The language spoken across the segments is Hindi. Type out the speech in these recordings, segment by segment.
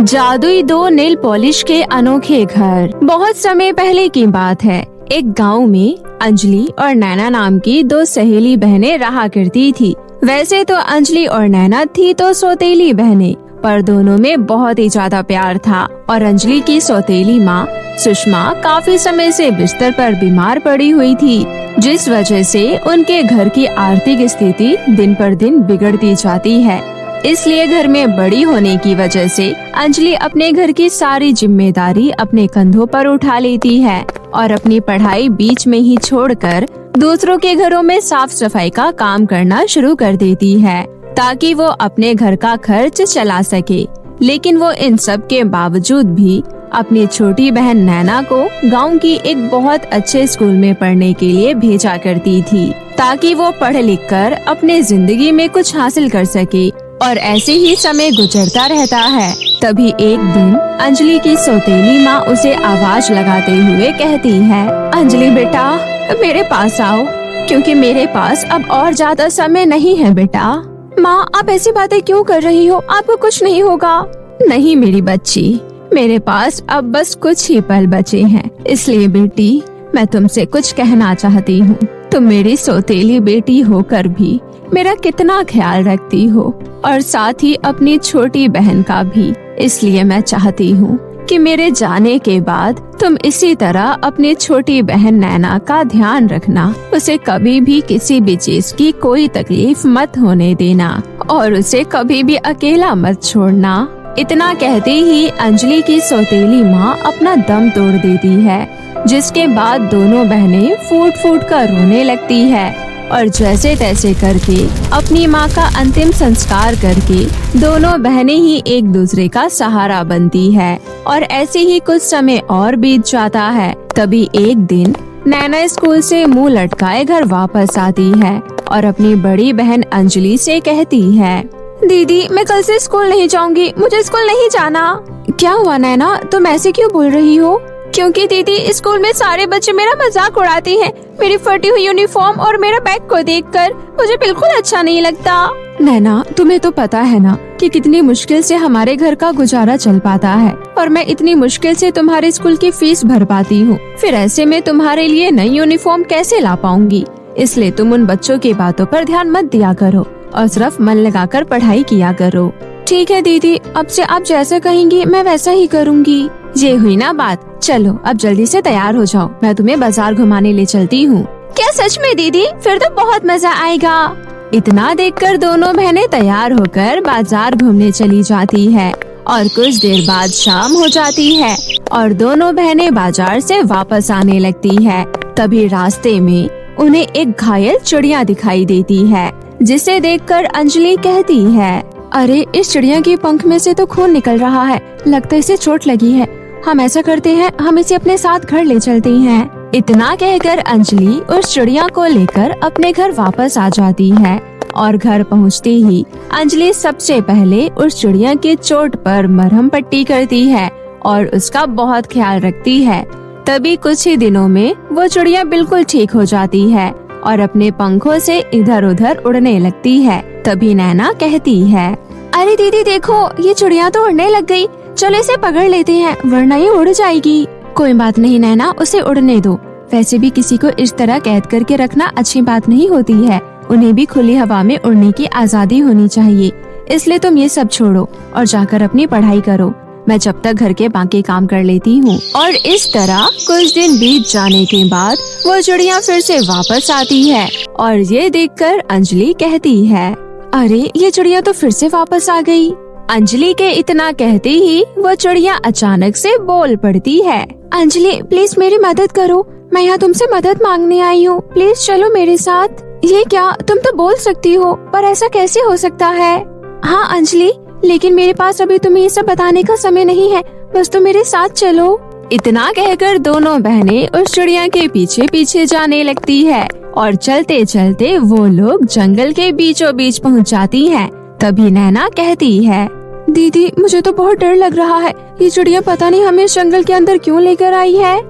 जादुई दो नेल पॉलिश के अनोखे घर। बहुत समय पहले की बात है। एक गांव में अंजलि और नैना नाम की दो सहेली बहनें रहा करती थी। वैसे तो अंजलि और नैना थी तो सौतेली बहनें, पर दोनों में बहुत ही ज्यादा प्यार था। और अंजलि की सौतेली माँ सुषमा काफी समय से बिस्तर पर बीमार पड़ी हुई थी, जिस वजह से उनके घर की आर्थिक स्थिति दिन पर दिन बिगड़ती जाती है। इसलिए घर में बड़ी होने की वजह से अंजलि अपने घर की सारी जिम्मेदारी अपने कंधों पर उठा लेती है और अपनी पढ़ाई बीच में ही छोड़कर दूसरों के घरों में साफ सफाई का काम करना शुरू कर देती है, ताकि वो अपने घर का खर्च चला सके। लेकिन वो इन सब के बावजूद भी अपनी छोटी बहन नैना को गांव की एक बहुत अच्छे स्कूल में पढ़ने के लिए भेजा करती थी, ताकि वो पढ़ लिख कर अपने जिंदगी में कुछ हासिल कर सके। और ऐसे ही समय गुजरता रहता है। तभी एक दिन अंजलि की सौतेली माँ उसे आवाज लगाते हुए कहती है, अंजलि बेटा मेरे पास आओ, क्योंकि मेरे पास अब और ज्यादा समय नहीं है बेटा। माँ आप ऐसी बातें क्यों कर रही हो, आपको कुछ नहीं होगा। नहीं मेरी बच्ची, मेरे पास अब बस कुछ ही पल बचे हैं, इसलिए बेटी मैं तुमसे कुछ कहना चाहती हूँ। तुम मेरी सौतेली बेटी होकर भी मेरा कितना ख्याल रखती हो, और साथ ही अपनी छोटी बहन का भी। इसलिए मैं चाहती हूँ कि मेरे जाने के बाद तुम इसी तरह अपनी छोटी बहन नैना का ध्यान रखना। उसे कभी भी किसी भी चीज की कोई तकलीफ मत होने देना और उसे कभी भी अकेला मत छोड़ना। इतना कहते ही अंजलि की सौतेली माँ अपना दम तोड़ देती है, जिसके बाद दोनों बहनें फूट फूट कर रोने लगती है और जैसे तैसे करके अपनी माँ का अंतिम संस्कार करके दोनों बहनें ही एक दूसरे का सहारा बनती है। और ऐसे ही कुछ समय और बीत जाता है। तभी एक दिन नैना स्कूल से मुंह लटकाए घर वापस आती है और अपनी बड़ी बहन अंजलि से कहती है, दीदी मैं कल से स्कूल नहीं जाऊंगी, मुझे स्कूल नहीं जाना। क्या हुआ नैना, तुम ऐसे क्यों बोल रही हो? क्योंकि दीदी स्कूल में सारे बच्चे मेरा मजाक उड़ाते हैं। मेरी फटी हुई यूनिफॉर्म और मेरा बैग को देखकर मुझे बिल्कुल अच्छा नहीं लगता। नैना तुम्हें तो पता है ना कि कितनी मुश्किल से हमारे घर का गुजारा चल पाता है, और मैं इतनी मुश्किल से तुम्हारे स्कूल की फीस भर पाती हूँ। फिर ऐसे में तुम्हारे लिए नई यूनिफॉर्म कैसे ला पाऊंगी? इसलिए तुम उन बच्चों की बातों पर ध्यान मत दिया करो और सिर्फ मन लगाकर पढ़ाई किया करो। ठीक है दीदी, अब से आप जैसा कहेंगी मैं वैसा ही करूँगी। ये हुई ना बात, चलो अब जल्दी से तैयार हो जाओ, मैं तुम्हें बाजार घुमाने ले चलती हूँ। क्या सच में दीदी? फिर तो बहुत मजा आएगा। इतना देखकर दोनों बहनें तैयार होकर बाजार घूमने चली जाती है और कुछ देर बाद शाम हो जाती है और दोनों बहनें बाजार से वापस आने लगती है। तभी रास्ते में उन्हें एक घायल चिड़िया दिखाई देती है, जिसे देखकर अंजलि कहती है, अरे इस चिड़िया के पंख में से तो खून निकल रहा है, लगता है इसे चोट लगी है। हम ऐसा करते हैं, हम इसे अपने साथ घर ले चलते हैं। इतना कहकर अंजलि उस चिड़िया को लेकर अपने घर वापस आ जाती है और घर पहुंचते ही अंजलि सबसे पहले उस चिड़िया के चोट पर मरहम पट्टी करती है और उसका बहुत ख्याल रखती है। तभी कुछ ही दिनों में वो चिड़िया बिल्कुल ठीक हो जाती है और अपने पंखों से इधर उधर उड़ने लगती है। तभी नैना कहती है, अरे दीदी देखो, ये चिड़िया तो उड़ने लग गई, चलो इसे पकड़ लेते हैं वरना ये उड़ जाएगी। कोई बात नहीं नैना, उसे उड़ने दो। वैसे भी किसी को इस तरह कैद करके रखना अच्छी बात नहीं होती है, उन्हें भी खुली हवा में उड़ने की आजादी होनी चाहिए। इसलिए तुम ये सब छोड़ो और जाकर अपनी पढ़ाई करो, मैं जब तक घर के बाकी काम कर लेती हूँ। और इस तरह कुछ दिन बीत जाने के बाद वो चिड़िया फिर से वापस आती है और ये देखकर अंजलि कहती है, अरे ये चिड़िया तो फिर से वापस आ गई। अंजलि के इतना कहते ही वो चिड़िया अचानक से बोल पड़ती है, अंजलि प्लीज मेरी मदद करो, मैं यहाँ तुमसे मदद मांगने आई हूँ, प्लीज चलो मेरे साथ। ये क्या, तुम तो बोल सकती हो, पर ऐसा कैसे हो सकता है? हाँ अंजलि, लेकिन मेरे पास अभी तुम्हें ये सब बताने का समय नहीं है, बस तुम मेरे साथ चलो। इतना कहकर दोनों बहनें उस चिड़िया के पीछे पीछे जाने लगती है और चलते चलते वो लोग जंगल के बीचों बीच पहुँच जाती हैं। तभी नैना कहती है, दीदी मुझे तो बहुत डर लग रहा है, ये चिड़िया पता नहीं हमें जंगल के अंदर क्यों लेकर आई है।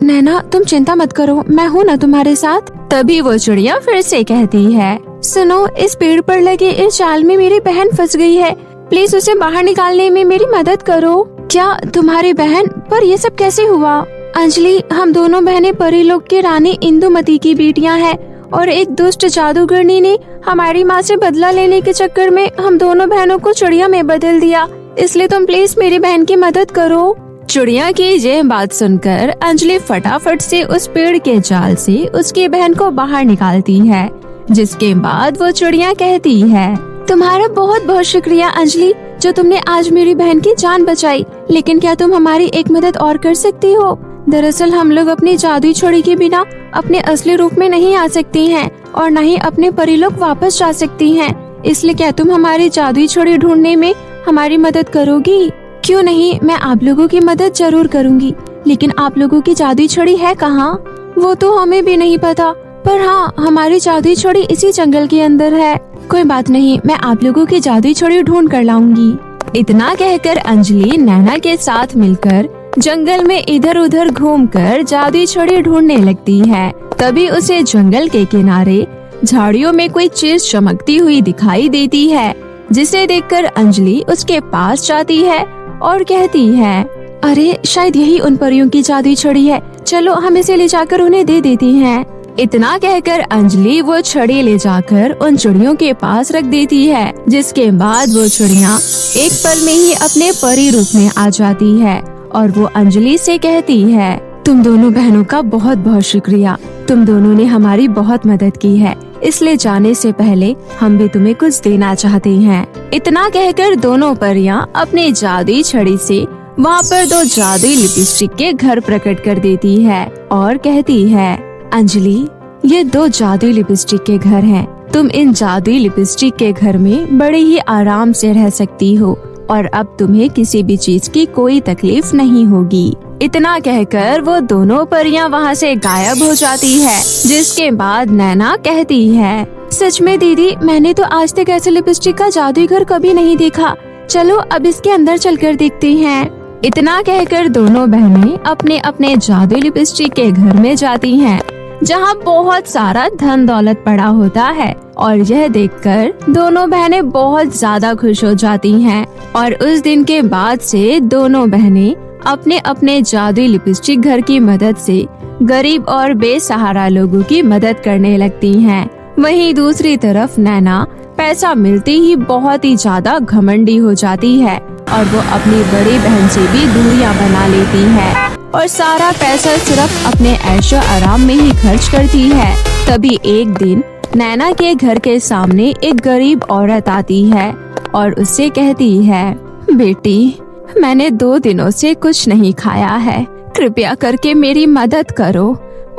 नैना तुम चिंता मत करो, मैं हूँ ना तुम्हारे साथ। तभी वो चिड़िया फिर से कहती है, सुनो इस पेड़ पर लगे इस जाल में मेरी बहन फंस गई है, प्लीज उसे बाहर निकालने में मेरी मदद करो। क्या तुम्हारी बहन? पर ये सब कैसे हुआ? अंजलि, हम दोनों बहनें परीलोक की रानी इंदुमती की बेटियां हैं और एक दुष्ट जादूगरनी ने हमारी माँ से बदला लेने के चक्कर में हम दोनों बहनों को चिड़िया में बदल दिया। इसलिए तुम प्लीज मेरी बहन की मदद करो। चिड़िया की यह बात सुनकर अंजलि फटाफट से उस पेड़ के जाल से उसकी बहन को बाहर निकालती है, जिसके बाद वो चिड़िया कहती है, तुम्हारा बहुत बहुत शुक्रिया अंजलि, जो तुमने आज मेरी बहन की जान बचाई। लेकिन क्या तुम हमारी एक मदद और कर सकती हो? दरअसल हम लोग अपनी जादुई छड़ी के बिना अपने असली रूप में नहीं आ सकती हैं और न ही अपने परीलोक वापस जा सकती हैं। इसलिए क्या तुम हमारी जादुई छड़ी ढूंढने में हमारी मदद करोगी? क्यों नहीं, मैं आप लोगों की मदद जरूर करूंगी। लेकिन आप लोगों की जादुई छड़ी है कहाँ? वो तो हमें भी नहीं पता, पर हाँ, हमारी जादुई छड़ी इसी जंगल के अंदर है। कोई बात नहीं, मैं आप लोगों की जादुई छड़ी ढूंढ कर लाऊंगी। इतना कहकर अंजलि नैना के साथ मिलकर जंगल में इधर उधर घूमकर जादुई छड़ी ढूंढने लगती है। तभी उसे जंगल के किनारे झाड़ियों में कोई चीज चमकती हुई दिखाई देती है, जिसे देखकर अंजलि उसके पास जाती है और कहती है, अरे शायद यही उन परियों की जादुई छड़ी है, चलो हम इसे ले जाकर उन्हें दे देती हैं। इतना कहकर अंजलि वो छड़ी ले जाकर उन चिड़ियों के पास रख देती है, जिसके बाद वो चिड़िया एक पल में ही अपने परी रूप में आ जाती है और वो अंजलि से कहती है, तुम दोनों बहनों का बहुत बहुत शुक्रिया, तुम दोनों ने हमारी बहुत मदद की है। इसलिए जाने से पहले हम भी तुम्हें कुछ देना चाहते हैं। इतना कहकर दोनों परियां अपने जादुई छड़ी से वहाँ पर 2 जादुई लिपस्टिक के घर प्रकट कर देती है और कहती है, अंजलि, ये 2 जादुई लिपस्टिक के घर हैं। तुम इन जादुई लिपस्टिक के घर में बड़े ही आराम से रह सकती हो और अब तुम्हें किसी भी चीज की कोई तकलीफ नहीं होगी। इतना कहकर वो दोनों परियां वहाँ से गायब हो जाती है, जिसके बाद नैना कहती है, सच में दीदी, मैंने तो आज तक ऐसे लिपस्टिक का जादुई घर कभी नहीं देखा। चलो अब इसके अंदर चलकर देखते हैं। इतना कहकर दोनों बहनें अपने अपने जादुई लिपस्टिक के घर में जाती हैं, जहाँ बहुत सारा धन दौलत पड़ा होता है और यह देखकर दोनों बहनें बहुत ज्यादा खुश हो जाती हैं और उस दिन के बाद से दोनों बहनें अपने अपने जादुई लिपस्टिक घर की मदद से गरीब और बेसहारा लोगों की मदद करने लगती हैं। वहीं दूसरी तरफ नैना पैसा मिलते ही बहुत ही ज्यादा घमंडी हो जाती है और वो अपनी बड़ी बहन से भी दूरियां बना लेती है और सारा पैसा सिर्फ अपने ऐशो आराम में ही खर्च करती है। तभी एक दिन नैना के घर के सामने एक गरीब औरत आती है और उससे कहती है, बेटी, मैंने 2 दिनों से कुछ नहीं खाया है, कृपया करके मेरी मदद करो,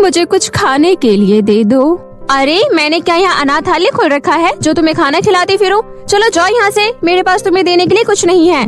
मुझे कुछ खाने के लिए दे दो। अरे मैंने क्या यहाँ अनाथालय खोल रखा है जो तुम्हें खाना खिलाती फिरूं? चलो जाओ यहाँ से, मेरे पास तुम्हें देने के लिए कुछ नहीं है।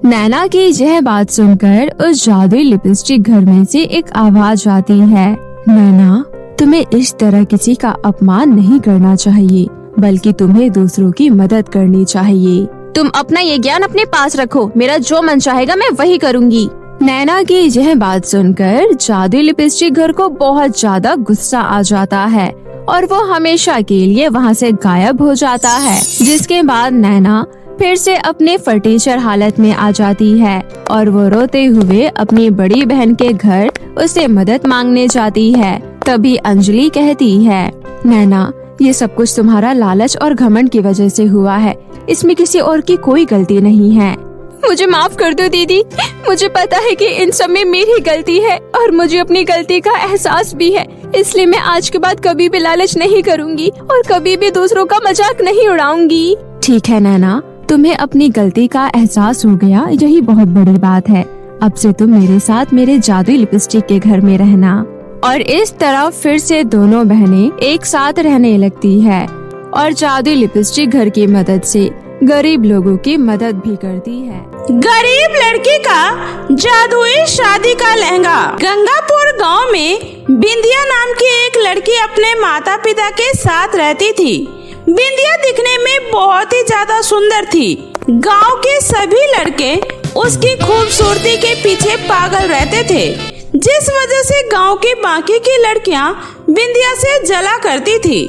नैना की यह बात सुनकर उस जादुई लिपस्टिक घर में से एक आवाज आती है, नैना, तुम्हें इस तरह किसी का अपमान नहीं करना चाहिए, बल्कि तुम्हें दूसरों की मदद करनी चाहिए। तुम अपना ये ज्ञान अपने पास रखो, मेरा जो मन चाहेगा मैं वही करूँगी। नैना की यह बात सुनकर जादुई लिपस्टिक घर को बहुत ज्यादा गुस्सा आ जाता है और वो हमेशा के लिए वहाँ से गायब हो जाता है, जिसके बाद नैना फिर से अपने फटीचर हालत में आ जाती है और वो रोते हुए अपनी बड़ी बहन के घर उससे मदद मांगने जाती है। तभी अंजलि कहती है, नैना, ये सब कुछ तुम्हारा लालच और घमंड की वजह से हुआ है, इसमें किसी और की कोई गलती नहीं है। मुझे माफ कर दो दीदी, मुझे पता है कि इन सब में मेरी गलती है और मुझे अपनी गलती का एहसास भी है, इसलिए मैं आज के बाद कभी भी लालच नहीं करूँगी और कभी भी दूसरों का मजाक नहीं उड़ाऊंगी। ठीक है नैना, तुम्हें अपनी गलती का एहसास हो गया, यही बहुत बड़ी बात है। अब से तुम मेरे साथ मेरे जादुई लिपस्टिक के घर में रहना। और इस तरह फिर से दोनों बहनें एक साथ रहने लगती है और जादुई लिपस्टिक घर की मदद से गरीब लोगों की मदद भी करती है। गरीब लड़की का जादुई शादी का लहंगा। गंगापुर गांव में बिंदिया नाम की एक लड़की अपने माता पिता के साथ रहती थी। बिंदिया दिखने में बहुत ही ज्यादा सुंदर थी। गांव के सभी लड़के उसकी खूबसूरती के पीछे पागल रहते थे, जिस वजह से गांव की बाकी की लड़कियां बिंदिया से जला करती थी।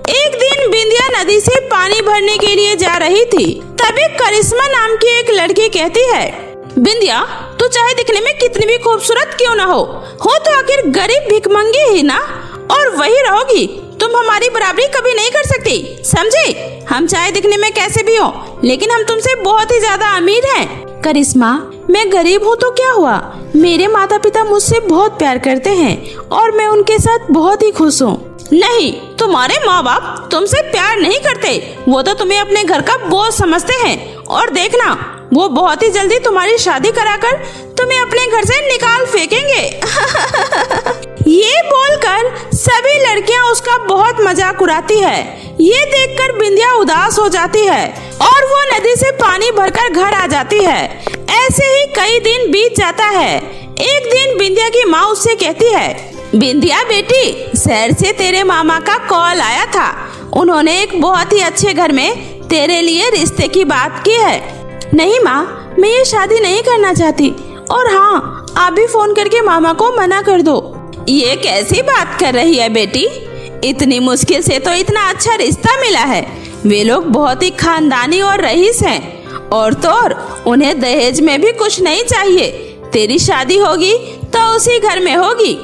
एक दिन बिंदिया नदी से पानी भरने के लिए जा रही थी। तभी करिश्मा नाम की एक लड़की कहती है, बिंदिया तू चाहे दिखने में कितनी भी खूबसूरत क्यों ना हो तो आखिर गरीब भिखमंगी ही ना, और वही रहोगी। तुम हमारी बराबरी कभी नहीं कर सकती, समझे? हम चाहे दिखने में कैसे भी हो, लेकिन हम तुमसे बहुत ही ज्यादा अमीर हैं। करिश्मा, मैं गरीब हूँ तो क्या हुआ? मेरे माता पिता मुझसे बहुत प्यार करते हैं और मैं उनके साथ बहुत ही खुश हूँ। नहीं, तुम्हारे माँ बाप तुमसे प्यार नहीं करते, वो तो तुम्हें अपने घर का बोझ समझते हैं। और देखना, वो बहुत ही जल्दी तुम्हारी शादी कराकर तुम्हें अपने घर से निकाल फेंकेंगे। ये बोलकर सभी लड़कियां उसका बहुत मजाक उड़ाती है। ये देखकर बिंदिया उदास हो जाती है और वो नदी से पानी भरकर घर आ जाती है। ऐसे ही कई दिन बीत जाता है। एक दिन बिंदिया की माँ उससे कहती है, बिंदिया बेटी, शहर से तेरे मामा का कॉल आया था। उन्होंने एक बहुत ही अच्छे घर में तेरे लिए रिश्ते की बात की है। नहीं माँ, मैं ये शादी नहीं करना चाहती, और हाँ, आप भी फोन करके मामा को मना कर दो। ये कैसी बात कर रही है बेटी? इतनी मुश्किल से तो इतना अच्छा रिश्ता मिला है। वे लोग बहुत ही खानदानी और रईस हैं, और तो और उन्हें दहेज में भी कुछ नहीं चाहिए। तेरी शादी होगी तो उसी घर में होगी।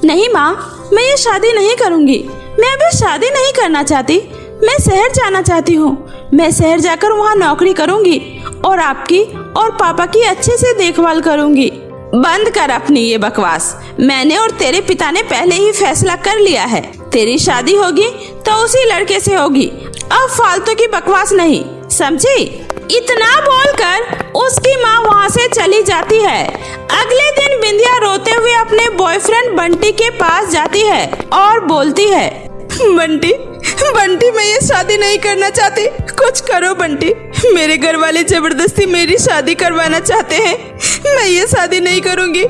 नहीं माँ, मैं ये शादी नहीं करूँगी। मैं अभी शादी नहीं करना चाहती। मैं शहर जाना चाहती हूँ। मैं शहर जाकर वहाँ नौकरी करूँगी और आपकी और पापा की अच्छे से देखभाल करूँगी। बंद कर अपनी ये बकवास। मैंने और तेरे पिता ने पहले ही फैसला कर लिया है। तेरी शादी होगी तो उसी लड़के से होगी। अब फालतू की बकवास नहीं, समझी? इतना बोलकर उसकी माँ वहाँ से चली जाती है। अगले दिन बिंदिया रोते हुए अपने बॉयफ्रेंड बंटी के पास जाती है और बोलती है, बंटी, मैं ये शादी नहीं करना चाहती। कुछ करो बंटी। मेरे घर वाले जबरदस्ती मेरी शादी करवाना चाहते हैं। मैं ये शादी नहीं करूँगी।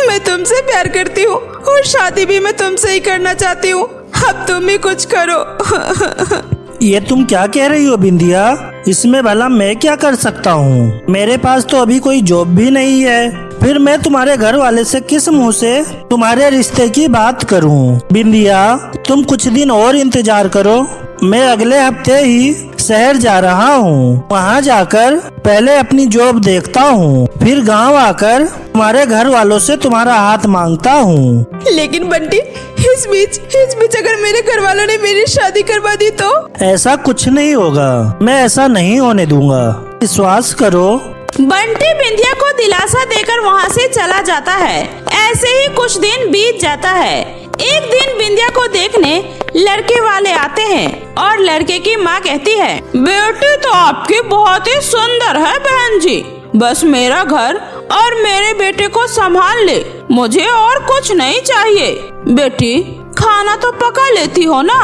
मैं तुमसे प्यार करती हूँ और शादी भी मैं तुमसे ही करना चाहती हूँ। अब तुम ही कुछ करो। ये तुम क्या कह रही हो बिंदिया? इसमें भला मैं क्या कर सकता हूँ? मेरे पास तो अभी कोई जॉब भी नहीं है। फिर मैं तुम्हारे घर वाले से किस मुंह से तुम्हारे रिश्ते की बात करूँ? बिंदिया, तुम कुछ दिन और इंतजार करो। मैं अगले हफ्ते ही शहर जा रहा हूँ। वहाँ जाकर पहले अपनी जॉब देखता हूँ, फिर गांव आकर तुम्हारे घर वालों से तुम्हारा हाथ मांगता हूँ। लेकिन बंटी, इस बीच अगर मेरे घर वालों ने मेरी शादी करवा दी तो? ऐसा कुछ नहीं होगा। मैं ऐसा नहीं होने दूंगा, विश्वास करो। बंटी बिंदिया को दिलासा देकर वहाँ से चला जाता है। ऐसे ही कुछ दिन बीत जाता है। एक दिन बिंदिया को देखने लड़के वाले आते हैं और लड़के की माँ कहती है, बेटी तो आपकी बहुत ही सुंदर है बहन जी। बस मेरा घर और मेरे बेटे को संभाल ले, मुझे और कुछ नहीं चाहिए। बेटी, खाना तो पका लेती हो ना?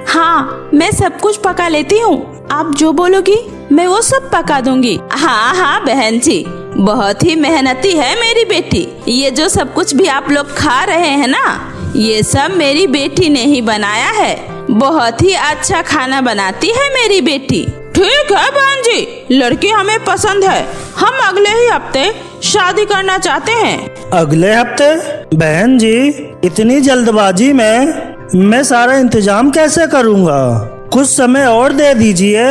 हाँ, मैं सब कुछ पका लेती हूँ। आप जो बोलोगी मैं वो सब पका दूंगी। हाँ बहन जी, बहुत ही मेहनती है मेरी बेटी। ये जो सब कुछ भी आप लोग खा रहे हैं ना, ये सब मेरी बेटी ने ही बनाया है। बहुत ही अच्छा खाना बनाती है मेरी बेटी। ठीक है बहन जी, लड़की हमें पसंद है। हम अगले ही हफ्ते शादी करना चाहते हैं। अगले हफ्ते? बहन जी, इतनी जल्दबाजी में मैं सारा इंतजाम कैसे करूँगा? कुछ समय और दे दीजिए।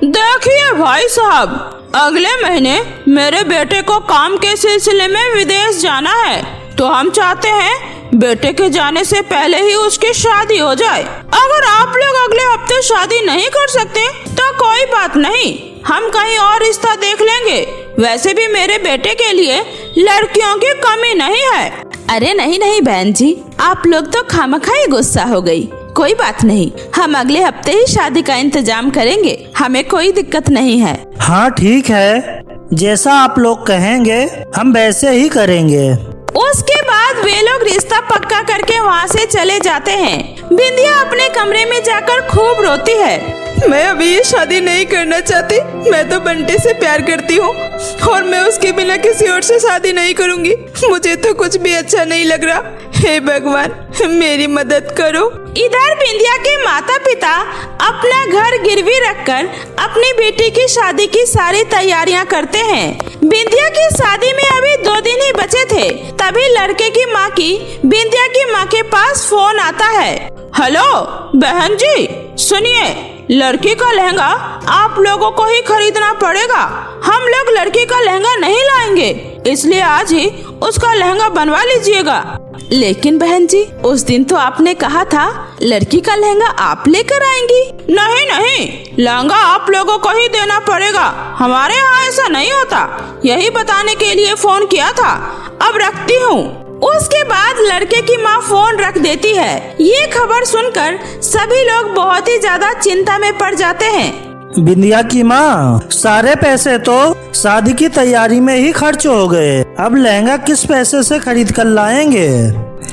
देखिए भाई साहब, अगले महीने मेरे बेटे को काम के सिलसिले में विदेश जाना है, तो हम चाहते हैं बेटे के जाने से पहले ही उसकी शादी हो जाए। अगर आप लोग अगले हफ्ते शादी नहीं कर सकते तो कोई बात नहीं, हम कहीं और रिश्ता देख लेंगे। वैसे भी मेरे बेटे के लिए लड़कियों की कमी नहीं है। अरे नहीं बहन जी, आप लोग तो खामखा ही गुस्सा हो गई। कोई बात नहीं, हम अगले हफ्ते ही शादी का इंतजाम करेंगे। हमें कोई दिक्कत नहीं है। हाँ ठीक है, जैसा आप लोग कहेंगे हम वैसे ही करेंगे। उसके बाद वे लोग रिश्ता पक्का करके वहाँ से चले जाते हैं। बिंदिया अपने कमरे में जाकर खूब रोती है। मैं अभी ये शादी नहीं करना चाहती। मैं तो बंटी से प्यार करती हूँ और मैं उसके बिना किसी और से शादी नहीं करूँगी। मुझे तो कुछ भी अच्छा नहीं लग रहा। हे भगवान, मेरी मदद करो। इधर बिंदिया के माता पिता अपना घर गिरवी रखकर अपनी बेटी की शादी की सारी तैयारियां करते हैं। बिंदिया की शादी में अभी 2 दिन ही ही बचे थे, तभी लड़के की माँ की बिंदिया की माँ के पास फोन आता है। हेलो बहन जी, सुनिए, लड़की का लहंगा आप लोगों को ही खरीदना पड़ेगा। हम लोग लड़की का लहंगा नहीं लाएंगे, इसलिए आज ही उसका लहंगा बनवा लीजिएगा। लेकिन बहन जी, उस दिन तो आपने कहा था लड़की का लहंगा आप लेकर आएंगी। नहीं नहीं, लहंगा आप लोगों को ही देना पड़ेगा, हमारे यहाँ ऐसा नहीं होता। यही बताने के लिए फोन किया था। अब रखती हूँ। उसके बाद लड़के की माँ फोन रख देती है। ये खबर सुनकर सभी लोग बहुत ही ज्यादा चिंता में पड़ जाते हैं। बिंदिया की माँ, सारे पैसे तो शादी की तैयारी में ही खर्च हो गए, अब लहंगा किस पैसे से खरीद कर लाएंगे?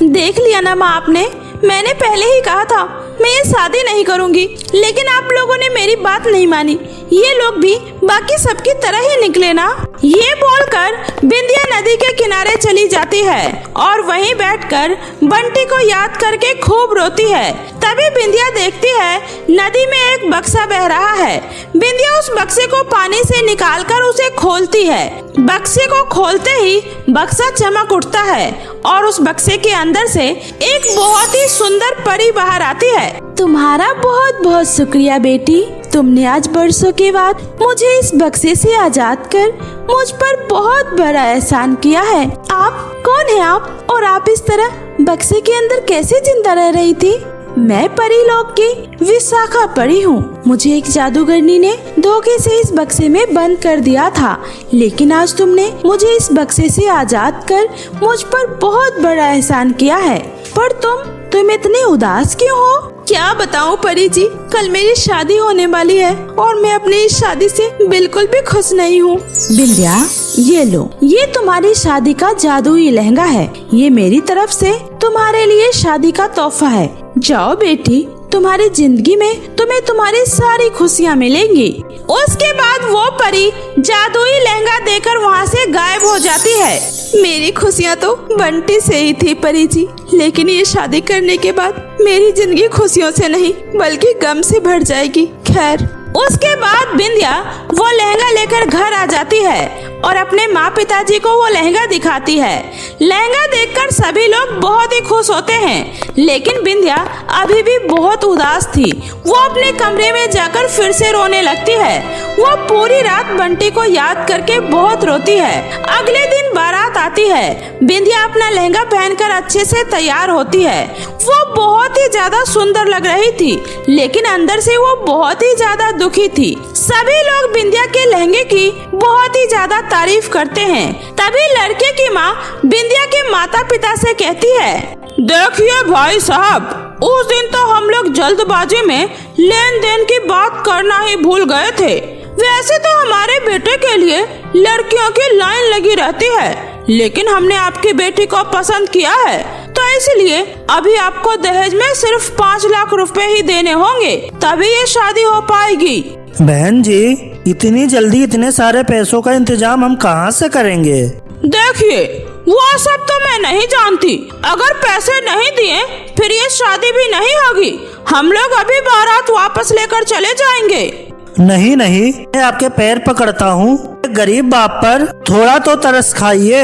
देख लिया ना माँ आपने, मैंने पहले ही कहा था मैं ये शादी नहीं करूँगी, लेकिन आप लोगों ने मेरी बात नहीं मानी। ये लोग भी बाकी सबकी तरह ही निकले ना। ये बोलकर बिंदिया नदी के किनारे चली जाती है और वहीं बैठकर बंटी को याद करके खूब रोती है। तभी बिंदिया देखती है नदी में एक बक्सा बह रहा है। बिंदिया उस बक्से को पानी से निकालकर उसे खोलती है। बक्से को खोलते ही बक्सा चमक उठता है और उस बक्से के अंदर से एक बहुत ही सुंदर परी बाहर आती है। तुम्हारा बहुत बहुत शुक्रिया बेटी, तुमने आज बरसों के बाद मुझे इस बक्से से आजाद कर मुझ पर बहुत बड़ा एहसान किया है। आप कौन है आप, और आप इस तरह बक्से के अंदर कैसे जिंदा रह रही थी? मैं परीलोक की विशाखा परी हूँ। मुझे एक जादूगरनी ने धोखे से इस बक्से में बंद कर दिया था, लेकिन आज तुमने मुझे इस बक्से से आजाद कर मुझ पर बहुत बड़ा एहसान किया है। पर तुम इतनी उदास क्यों हो? क्या बताऊं परी जी, कल मेरी शादी होने वाली है और मैं अपनी इस शादी से बिल्कुल भी खुश नहीं हूँ। बिंदिया, ये लो, ये तुम्हारी शादी का जादुई लहंगा है। ये मेरी तरफ से तुम्हारे लिए शादी का तोहफा है। जाओ बेटी, तुम्हारी जिंदगी में तुम्हें तुम्हारी सारी खुशियाँ मिलेंगी। उसके बाद वो परी जादुई लहंगा देकर वहाँ से गायब हो जाती है। मेरी खुशियाँ तो बंटी से ही थी परी जी, लेकिन ये शादी करने के बाद मेरी जिंदगी खुशियों से नहीं बल्कि गम से भर जाएगी। खैर, उसके बाद बिंदिया वो लहंगा लेकर घर आ जाती है और अपने माँ पिताजी को वो लहंगा दिखाती है। लहंगा देखकर सभी लोग बहुत ही खुश होते हैं, लेकिन बिंदिया अभी भी बहुत उदास थी। वो अपने कमरे में जाकर फिर से रोने लगती है। वो पूरी रात बंटी को याद करके बहुत रोती है। अगले दिन बारात आती है। बिंदिया अपना लहंगा पहनकर अच्छे से तैयार होती है। वो बहुत ही ज्यादा सुंदर लग रही थी, लेकिन अंदर से वो बहुत ही ज्यादा दुखी थी। सभी लोग बिंदिया के लहंगे की बहुत ही ज्यादा तारीफ करते हैं। तभी लड़के की माँ बिंदिया के माता पिता से कहती है, देखिए भाई साहब, उस दिन तो हम लोग जल्दबाजी में लेन देन की बात करना ही भूल गए थे। वैसे तो हमारे बेटे के लिए लड़कियों की लाइन लगी रहती है, लेकिन हमने आपकी बेटी को पसंद किया है, तो इसलिए अभी आपको दहेज में सिर्फ 5 लाख रुपए ही देने होंगे, तभी ये शादी हो पाएगी। बहन जी, इतनी जल्दी इतने सारे पैसों का इंतजाम हम कहाँ से करेंगे? देखिए, वो सब तो मैं नहीं जानती। अगर पैसे नहीं दिए फिर ये शादी भी नहीं होगी। हम लोग अभी बारात वापस लेकर चले जाएंगे। नहीं नहीं, मैं आपके पैर पकड़ता हूँ, गरीब बाप पर थोड़ा तो तरस खाइए।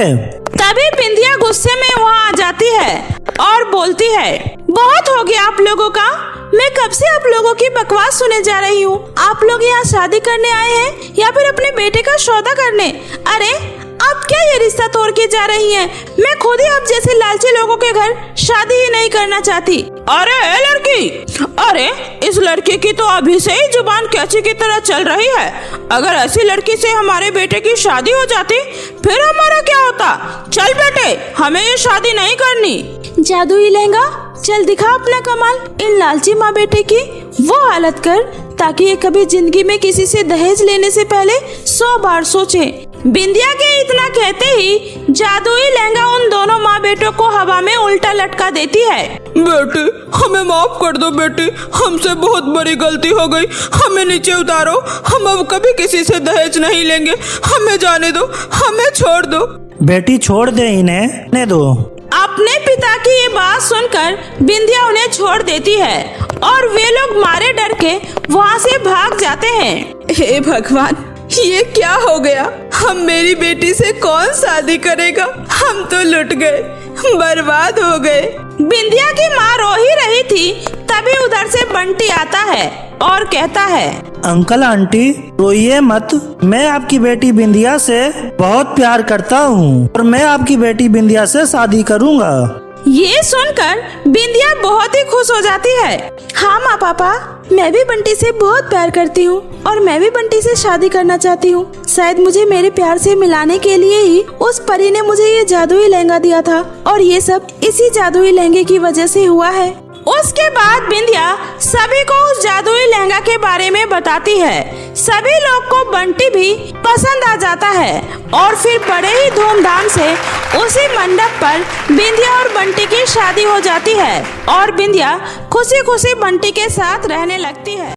तभी बिंदिया गुस्से में वहाँ आ जाती है और बोलती है, बहुत हो गया आप लोगों का। मैं कब से आप लोगों की बकवास सुने जा रही हूँ। आप लोग यहाँ शादी करने आए हैं या फिर अपने बेटे का सौदा करने? अरे आप क्या ये रिश्ता तोड़ के जा रही हैं? मैं खुद ही आप जैसे लालची लोगों के घर शादी ही नहीं करना चाहती। अरे लड़की, अरे इस लड़की की तो अभी से ही जुबान कैंची की तरह चल रही है। अगर ऐसी लड़की से हमारे बेटे की शादी हो जाती फिर हमारा क्या होता? चल बेटे, हमें ये शादी नहीं करनी। जादुई लहंगा, चल दिखा अपना कमाल। इन लालची माँ बेटे की वो हालत कर ताकि ये कभी जिंदगी में किसी से दहेज लेने से पहले 100 बार सोचे। बिंदिया के इतना कहते ही जादुई लहंगा उन दोनों माँ बेटों को हवा में उल्टा लटका देती है। बेटी, हमें माफ कर दो बेटी, हमसे बहुत बड़ी गलती हो गई, हमें नीचे उतारो। हम अब कभी किसी से दहेज नहीं लेंगे, हमें जाने दो, हमें छोड़ दो। बेटी छोड़ दे इन्हें, दो। अपने पिता की ये बात सुनकर बिंदिया उन्हें छोड़ देती है और वे लोग मारे डर के वहाँ से भाग जाते हैं। हे भगवान, ये क्या हो गया? हम मेरी बेटी से कौन शादी करेगा? हम तो लुट गए, बर्बाद हो गए। बिंदिया की माँ रो ही रही थी, तभी उधर से बंटी आता है और कहता है, अंकल आंटी रोइए मत, मैं आपकी बेटी बिंदिया से बहुत प्यार करता हूँ और मैं आपकी बेटी बिंदिया से शादी करूँगा। ये सुनकर बिंदिया बहुत ही खुश हो जाती है। हाँ माँ पापा, मैं भी बंटी से बहुत प्यार करती हूँ और मैं भी बंटी से शादी करना चाहती हूँ। शायद मुझे मेरे प्यार से मिलाने के लिए ही उस परी ने मुझे ये जादुई लहंगा दिया था और ये सब इसी जादुई लहंगे की वजह से हुआ है। उसके बाद बिंदिया सभी को उस जादुई लहंगा के बारे में बताती है। सभी लोग को बंटी भी पसंद आ जाता है और फिर बड़े ही धूमधाम से उसी मंडप पर बिंदिया और बंटी की शादी हो जाती है और बिंदिया खुशी खुशी बंटी के साथ रहने लगती है।